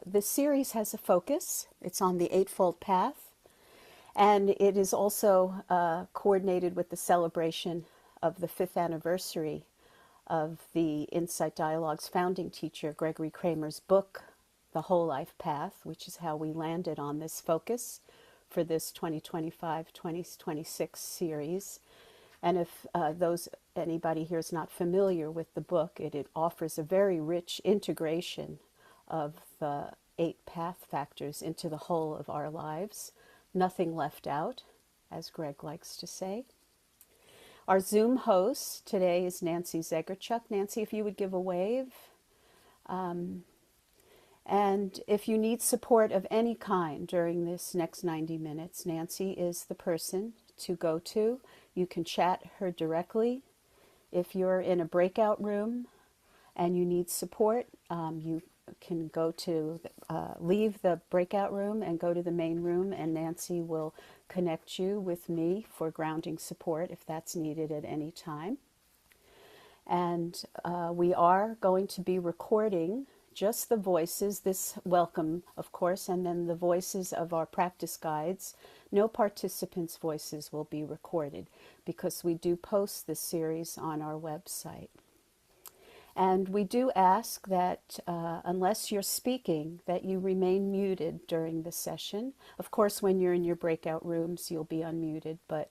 this series has a focus. It's on the Eightfold Path, and it is also coordinated with the celebration of the 5th anniversary of the Insight Dialogue's founding teacher, Gregory Kramer's book, The Whole Life Path, which is how we landed on this focus for this 2025-2026 series. And if anybody here is not familiar with the book, it offers a very rich integration of the 8 path factors into the whole of our lives. Nothing left out, as Greg likes to say. Our Zoom host today is Nancy Zegerchuk. Nancy, if you would give a wave. And if you need support of any kind during this next 90 minutes, Nancy is the person to go to. You can chat her directly. If you're in a breakout room and you need support, you can go to, leave the breakout room and go to the main room, and Nancy will connect you with me for grounding support if that's needed at any time. And we are going to be recording just the voices, this welcome, of course, and then the voices of our practice guides. No participants' voices will be recorded because we do post this series on our website. And we do ask that unless you're speaking, that you remain muted during the session. Of course, when you're in your breakout rooms, you'll be unmuted, but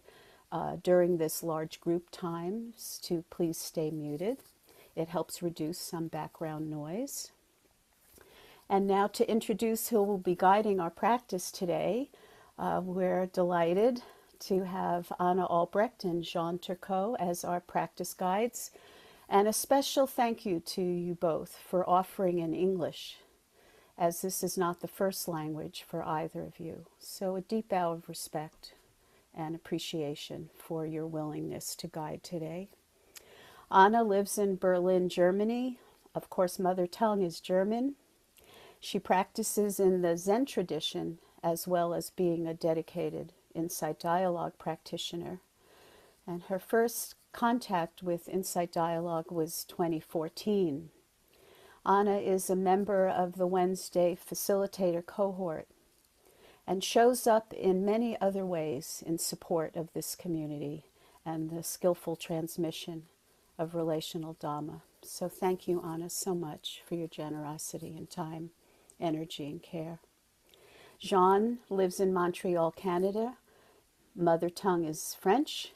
during this large group times, to please stay muted. It helps reduce some background noise. And now to introduce who will be guiding our practice today, we're delighted to have Anna Albrecht and Jean Turcotte as our practice guides. And a special thank you to you both for offering in English, as this is not the first language for either of you. So a deep bow of respect and appreciation for your willingness to guide today. Anna lives in Berlin, Germany. Of course, mother tongue is German. She practices in the Zen tradition as well as being a dedicated Insight Dialogue practitioner. And her first contact with Insight Dialogue was 2014. Anna is a member of the Wednesday facilitator cohort and shows up in many other ways in support of this community and the skillful transmission of relational Dhamma. So thank you, Anna, so much for your generosity and time, energy, and care. Jean lives in Montreal, Canada. Mother tongue is French.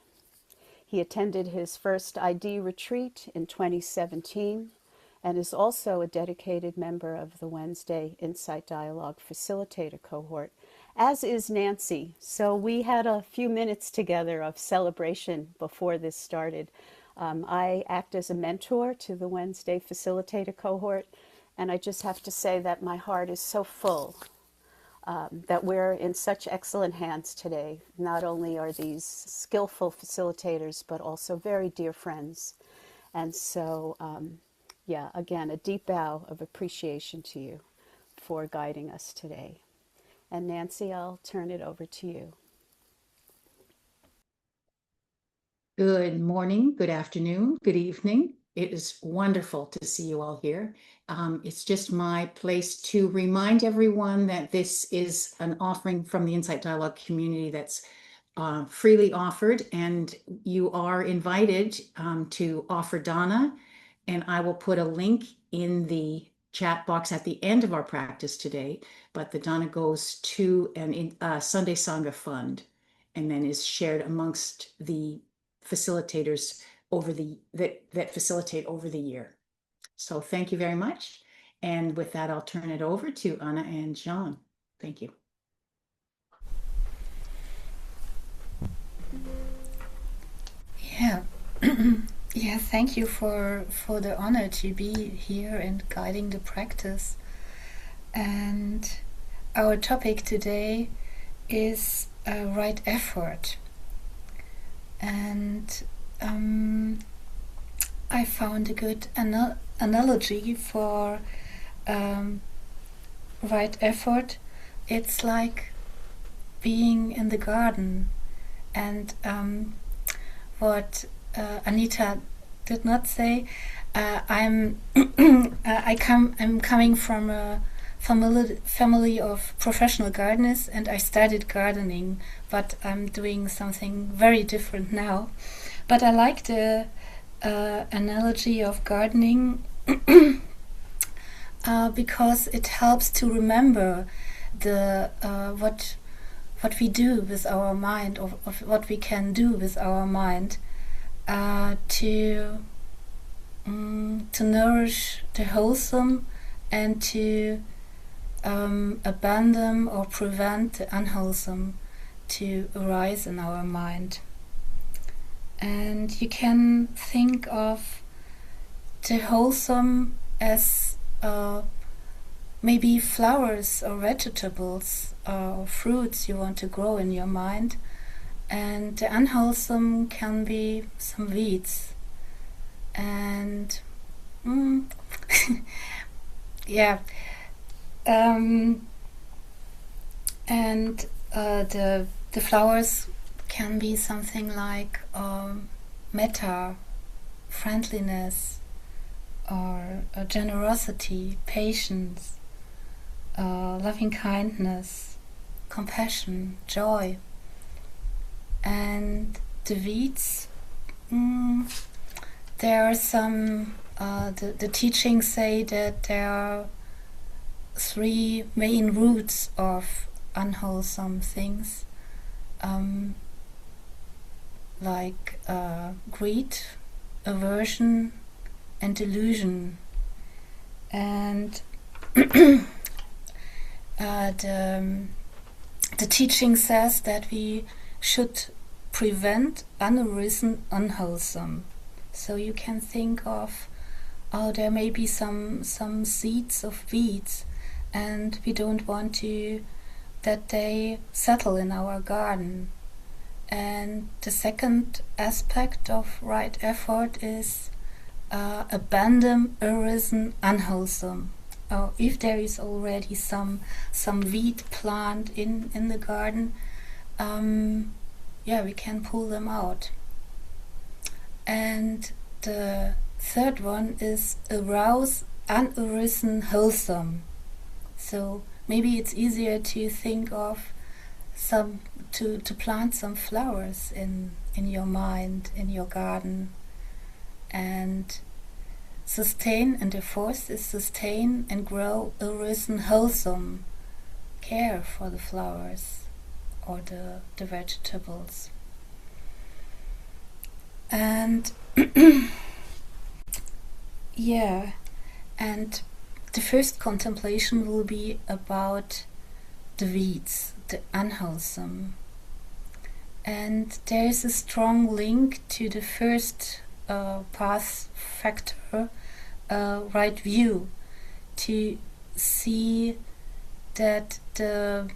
He attended his first ID retreat in 2017 and is also a dedicated member of the Wednesday Insight Dialogue facilitator cohort, as is Nancy. So we had a few minutes together of celebration before this started. I act as a mentor to the Wednesday facilitator cohort, and I just have to say that my heart is so full that we're in such excellent hands today. Not only are these skillful facilitators, but also very dear friends. And so, yeah, again, a deep bow of appreciation to you for guiding us today. And Nancy, I'll turn it over to you. Good morning, good afternoon, good evening. It is wonderful to see you all here. It's just my place to remind everyone that this is an offering from the Insight Dialogue community that's freely offered, and you are invited to offer Dana, and I will put a link in the chat box at the end of our practice today, but the Dana goes to a Sunday Sangha fund and then is shared amongst the facilitators that facilitate over the year. So thank you very much. And with that, I'll turn it over to Anna and Jean. Thank you. Yeah. Yeah, thank you for the honor to be here and guiding the practice. And our topic today is right effort. And I found a good analogy for right effort. It's like being in the garden, and what Anita did not say. I'm coming from a family of professional gardeners, and I started gardening, but I'm doing something very different now. But I like the analogy of gardening because it helps to remember the what we do with our mind, or what we can do with our mind to nourish the wholesome and to abandon or prevent the unwholesome to arise in our mind. And you can think of the wholesome as maybe flowers or vegetables or fruits you want to grow in your mind, and the unwholesome can be some weeds. And yeah, and the flowers can be something like metta, friendliness, or generosity, patience, loving kindness, compassion, joy. And the weeds, there are some, the teachings say that there are 3 main roots of unwholesome things, like greed, aversion, and delusion. And the teaching says that we should prevent unarisen unwholesome. So you can think of, there may be some seeds of weeds, and we don't want to that they settle in our garden. And the second aspect of right effort is abandon arisen unwholesome. Or if there is already some weed plant in the garden, we can pull them out. And the third one is arouse unarisen wholesome. So maybe it's easier to think of to plant some flowers in your mind, in your garden. And sustain, and the fourth is sustain and grow arisen wholesome care for the flowers or the vegetables. And and the first contemplation will be about the weeds, the unwholesome. And there is a strong link to the first path factor, right view, to see that the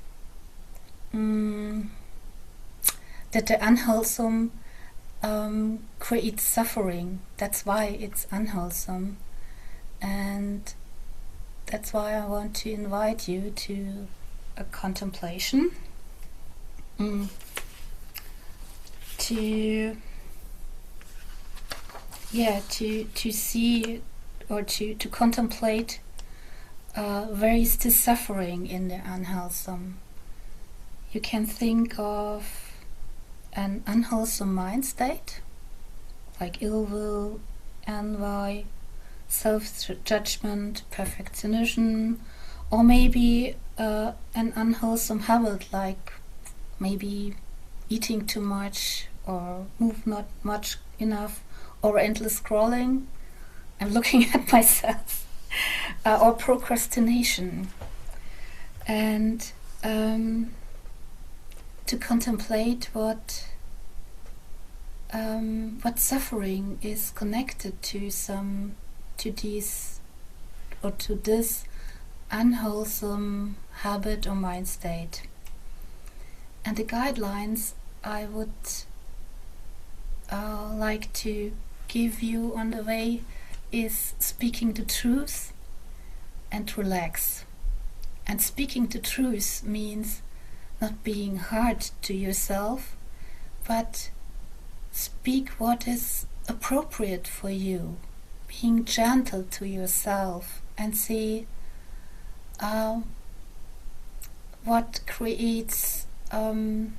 unwholesome creates suffering. That's why it's unwholesome. And that's why I want to invite you to a contemplation, to see or to contemplate where is the suffering in the unwholesome. You can think of an unwholesome mind state, like ill will, envy, self-judgment, perfectionism, or maybe an unwholesome habit, like maybe eating too much or move not much enough, or endless scrolling. I'm looking at myself. Or procrastination. And to contemplate what suffering is connected to this unwholesome habit or mind state. And the guidelines I would like to give you on the way is speaking the truth and relax. And speaking the truth means not being hard to yourself, but speak what is appropriate for you, being gentle to yourself, and say, what creates some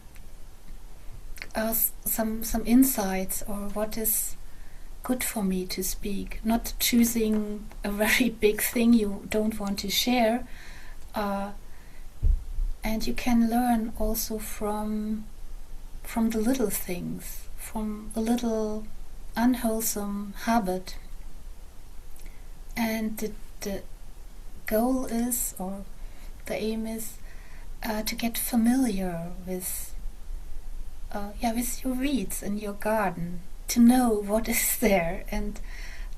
insights, or what is good for me to speak, not choosing a very big thing you don't want to share. And you can learn also from the little things, from a little unwholesome habit. And the goal is, or the aim is, to get familiar with your weeds in your garden, to know what is there, and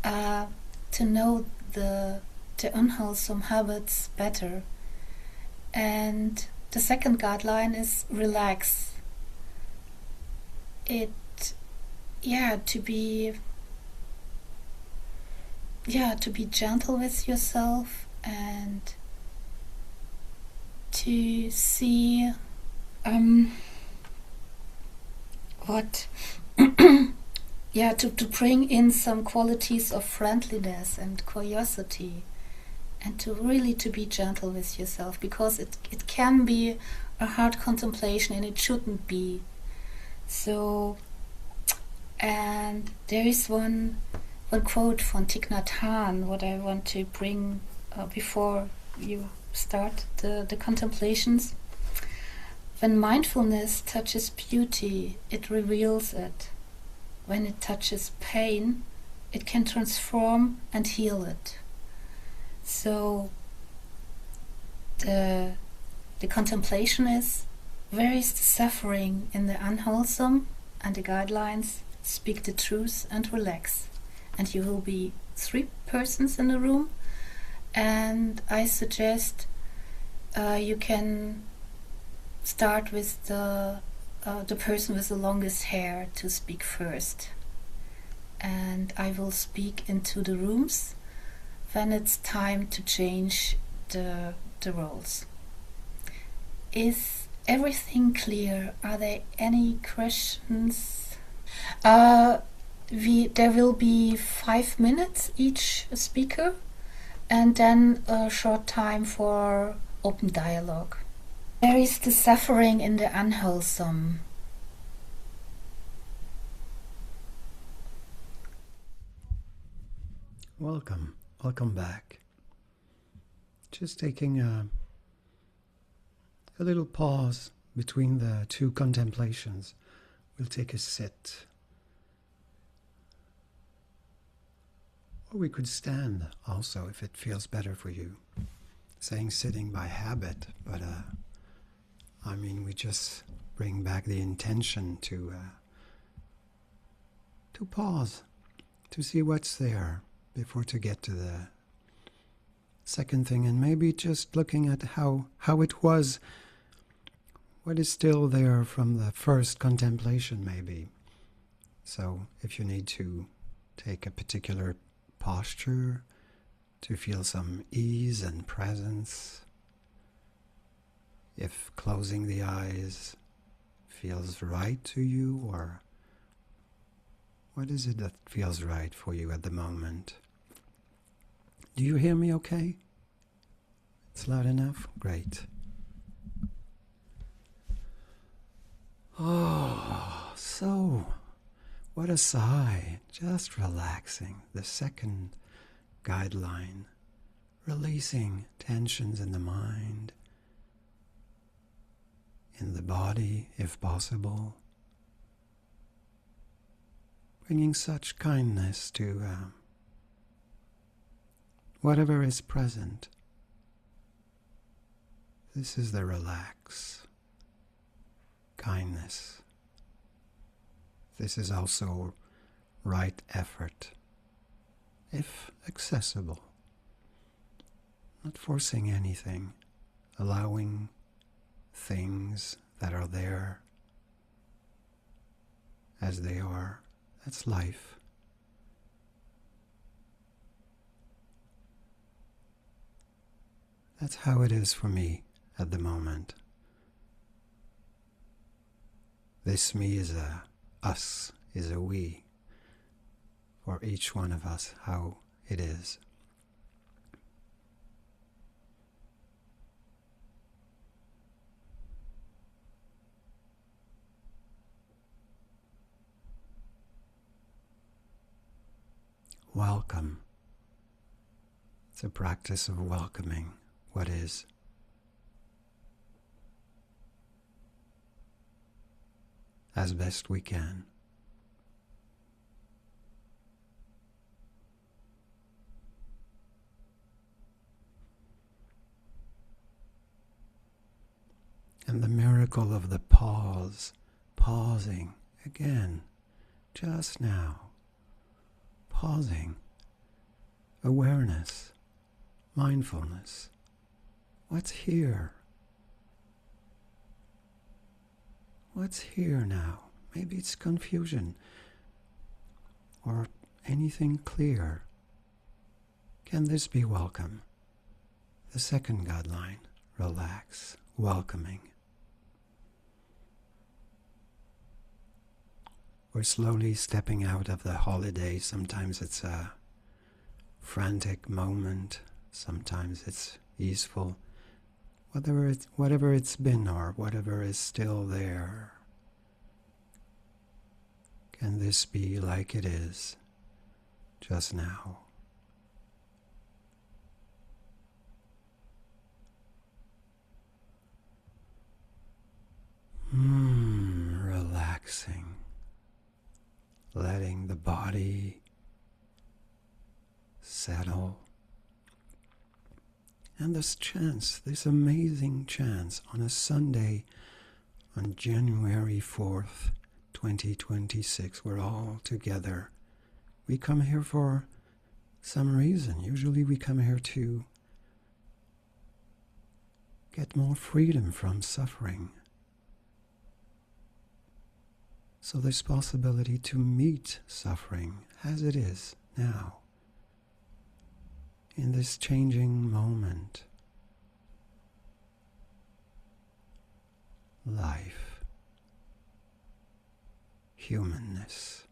to know the unwholesome habits better. And the second guideline is relax. To be gentle with yourself, and to see to bring in some qualities of friendliness and curiosity, and to be gentle with yourself, because it can be a hard contemplation, and it shouldn't be. So, and there is one quote from Thich Nhat Hanh, what I want to bring before you start the contemplations. When mindfulness touches beauty, it reveals it. When it touches pain, it can transform and heal it. So the contemplation is, where is the suffering in the unwholesome? And the guidelines: speak the truth and relax. And you will be 3 persons in the room, and I suggest you can start with the person with the longest hair to speak first, and I will speak into the rooms when it's time to change the roles. Is everything clear? Are there any questions? There will be 5 minutes each speaker, and then a short time for open dialogue. There is the suffering in the unwholesome. Welcome back. Just taking a little pause between the 2 contemplations. We'll take a sit. Or we could stand also, if it feels better for you. Saying sitting by habit, but we just bring back the intention to pause, to see what's there before to get to the second thing, and maybe just looking at how it was, what is still there from the first contemplation maybe. So if you need to take a particular posture to feel some ease and presence, if closing the eyes feels right to you, or what is it that feels right for you at the moment? Do you hear me okay? It's loud enough? Great. Oh, so what a sigh. Just relaxing. The second guideline. Releasing tensions in the mind, in the body, if possible. Bringing such kindness to whatever is present. This is the relax, kindness. This is also right effort, if accessible. Not forcing anything, allowing things that are there as they are. That's life. That's how it is for me at the moment. This me is a us, is a we. For each one of us, how it is. welcome. It's a practice of welcoming what is. As best we can. And the miracle of the pause, pausing again, just now, pausing, awareness, mindfulness, what's here? What's here now? Maybe it's confusion or anything clear. Can this be welcome? The second guideline, relax, welcoming. We're slowly stepping out of the holiday. Sometimes it's a frantic moment. Sometimes it's easeful. Whatever it's been or whatever is still there. Can this be like it is just now? Relaxing. Letting the body settle. And this amazing chance on a Sunday on January 4th, 2026, we're all together. We come here for some reason. Usually we come here to get more freedom from suffering. So this possibility to meet suffering as it is now, in this changing moment, life, humanness.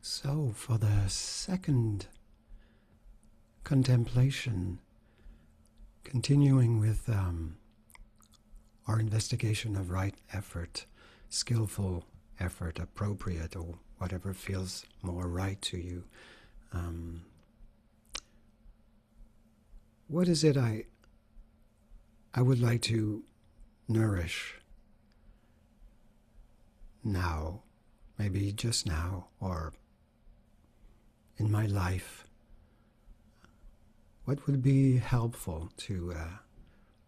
So for the second contemplation, continuing with our investigation of right effort, skillful effort, appropriate, or whatever feels more right to you. What is it I would like to nourish now, maybe just now, or in my life? What would be helpful to,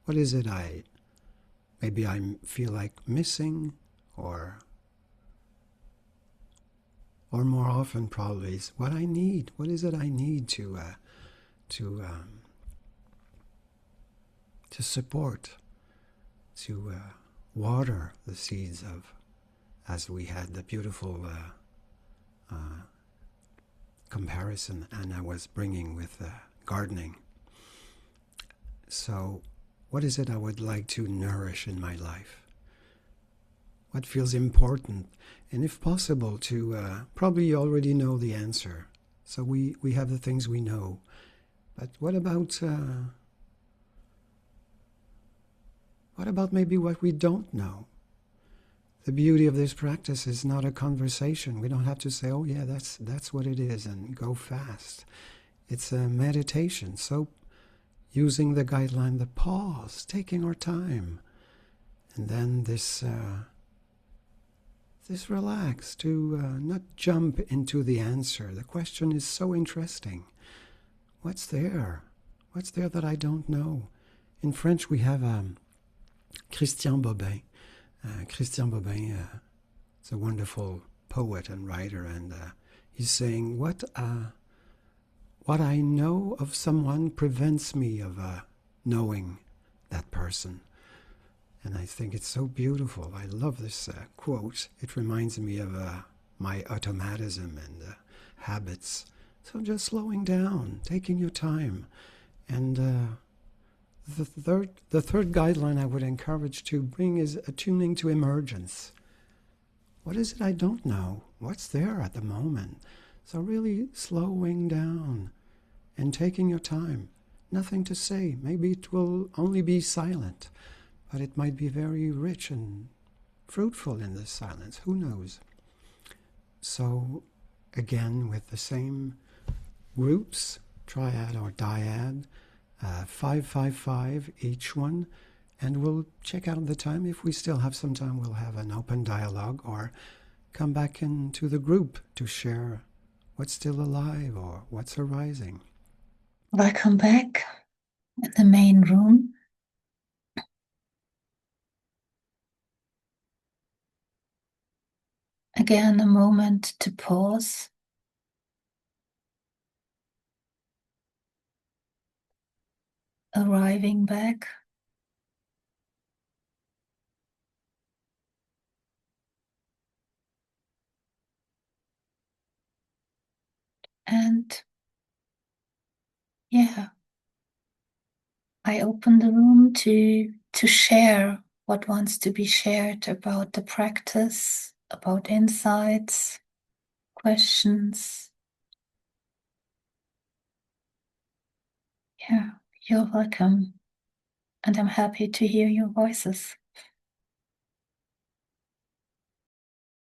what is it I maybe I feel like missing, or more often probably is what I need. What is it I need to support, to water the seeds of, as we had the beautiful comparison Anna was bringing with gardening. So what is it I would like to nourish in my life? What feels important? And if possible to, probably you already know the answer. So we have the things we know. But what about maybe what we don't know? The beauty of this practice is not a conversation. We don't have to say, oh yeah, that's what it is, and go fast. It's a meditation. So using the guideline, the pause, taking our time. And then this relax, to not jump into the answer. The question is so interesting. What's there? What's there that I don't know? In French we have Christian Bobin. Christian Bobin is a wonderful poet and writer, and he's saying, what I know of someone prevents me of knowing that person. And I think it's so beautiful. I love this quote. It reminds me of my automatism and habits. So just slowing down, taking your time. And the third guideline I would encourage to bring is attuning to emergence. What is it I don't know? What's there at the moment? So really slowing down and taking your time. Nothing to say. Maybe it will only be silent, but it might be very rich and fruitful in this silence. Who knows? So again, with the same groups, triad or dyad, 5-5-5 each one, and we'll check out the time. If we still have some time, we'll have an open dialogue or come back into the group to share what's still alive or what's arising. Welcome back in the main room. Again, a moment to pause. Arriving back. And yeah, I open the room to share what wants to be shared about the practice, about insights, questions. Yeah, you're welcome. And I'm happy to hear your voices.